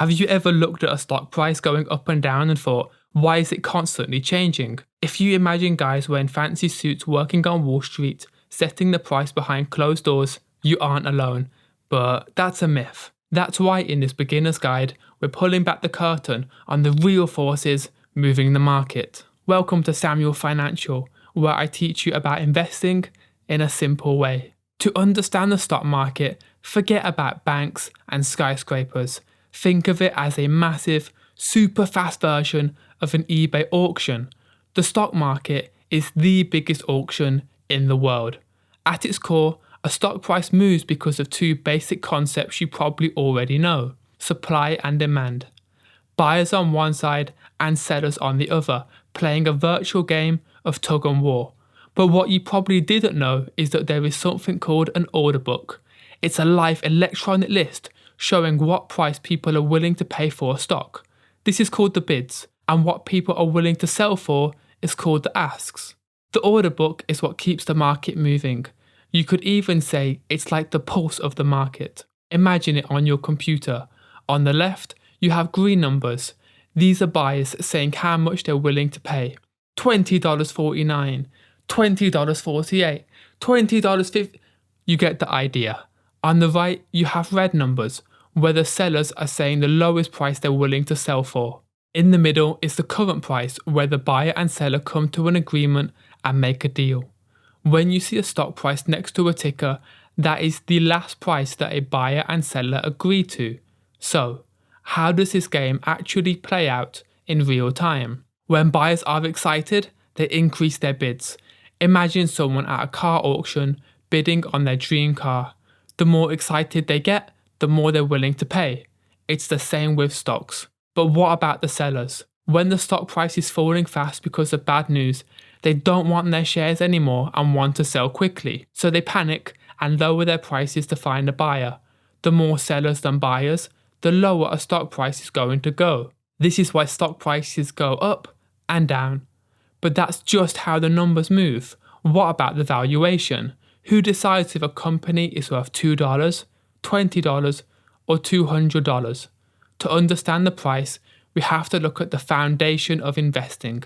Have you ever looked at a stock price going up and down and thought, why is it constantly changing? If you imagine guys wearing fancy suits working on Wall Street, setting the price behind closed doors, you aren't alone. But that's a myth. That's why in this beginner's guide, we're pulling back the curtain on the real forces moving the market. Welcome to Samuel Financial, where I teach you about investing in a simple way. To understand the stock market, forget about banks and skyscrapers. Think of it as a massive, super fast version of an eBay auction. The stock market is the biggest auction in the world. At its core, a stock price moves because of two basic concepts you probably already know: supply and demand. Buyers on one side and sellers on the other, playing a virtual game of tug and war. But what you probably didn't know is that there is something called an order book. It's a live electronic list showing what price people are willing to pay for a stock. This is called the bids, and what people are willing to sell for is called the asks. The order book is what keeps the market moving. You could even say it's like the pulse of the market. Imagine it on your computer. On the left, you have green numbers. These are buyers saying how much they're willing to pay. $20.49, $20.48, $20.50. You get the idea. On the right, you have red numbers, where the sellers are saying the lowest price they're willing to sell for. In the middle is the current price, where the buyer and seller come to an agreement and make a deal. When you see a stock price next to a ticker, that is the last price that a buyer and seller agree to. So, how does this game actually play out in real time? When buyers are excited, they increase their bids. Imagine someone at a car auction bidding on their dream car. The more excited they get, the more they're willing to pay. It's the same with stocks. But what about the sellers? When the stock price is falling fast because of bad news, they don't want their shares anymore and want to sell quickly. So they panic and lower their prices to find a buyer. The more sellers than buyers, the lower a stock price is going to go. This is why stock prices go up and down. But that's just how the numbers move. What about the valuation? Who decides if a company is worth $2, $20, or $200? To understand the price, we have to look at the foundation of investing: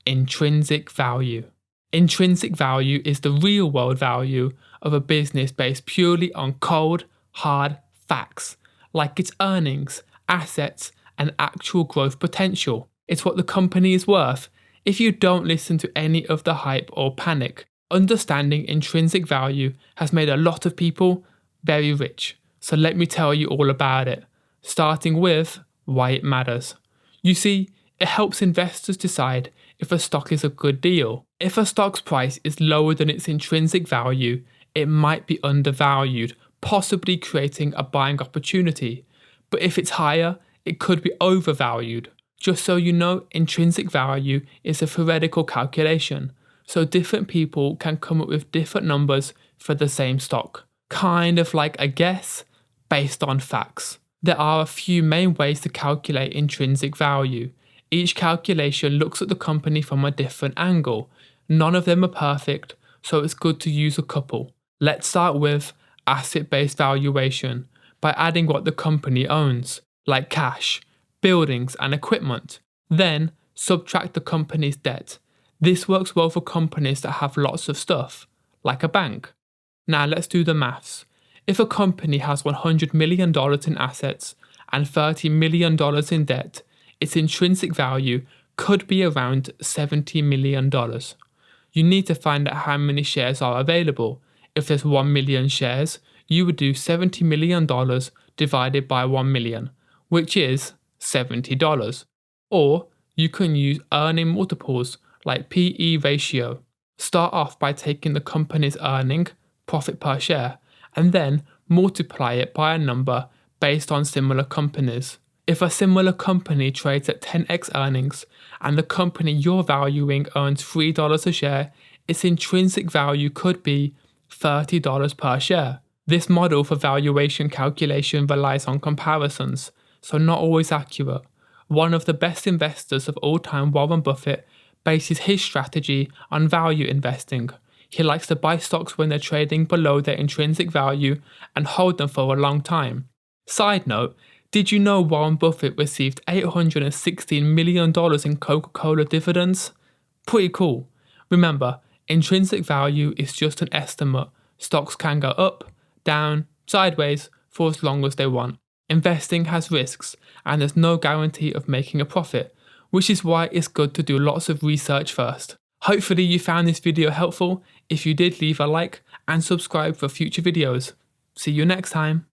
intrinsic value. Intrinsic value is the real world value of a business based purely on cold, hard facts, like its earnings, assets, and actual growth potential. It's what the company is worth. If you don't listen to any of the hype or panic, understanding intrinsic value has made a lot of people very rich. So let me tell you all about it, starting with why it matters. You see, it helps investors decide if a stock is a good deal. If a stock's price is lower than its intrinsic value, it might be undervalued, possibly creating a buying opportunity. But if it's higher, it could be overvalued. Just so you know, intrinsic value is a theoretical calculation, so different people can come up with different numbers for the same stock. Kind of like a guess based on facts. There are a few main ways to calculate intrinsic value. Each calculation looks at the company from a different angle. None of them are perfect, so it's good to use a couple. Let's start with asset-based valuation, by adding what the company owns, like cash, buildings, and equipment. Then, subtract the company's debt. This works well for companies that have lots of stuff, like a bank. Now let's do the maths. If a company has $100 million in assets and $30 million in debt, its intrinsic value could be around $70 million. You need to find out how many shares are available. If there's 1 million shares, you would do $70 million divided by 1 million, which is $70. Or you can use earning multiples like PE ratio. Start off by taking the company's earning, profit per share, and then multiply it by a number based on similar companies. If a similar company trades at 10x earnings and the company you're valuing earns $3 a share, its intrinsic value could be $30 per share. This model for valuation calculation relies on comparisons, so not always accurate. One of the best investors of all time, Warren Buffett, bases his strategy on value investing. He likes to buy stocks when they're trading below their intrinsic value and hold them for a long time. Side note, Did you know Warren Buffett received $816 million in Coca-Cola dividends? Pretty cool. Remember, intrinsic value is just an estimate. Stocks can go up, down, sideways for as long as they want. Investing has risks, and there's no guarantee of making a profit, which is why it's good to do lots of research first. Hopefully you found this video helpful. If you did, leave a like and subscribe for future videos. See you next time.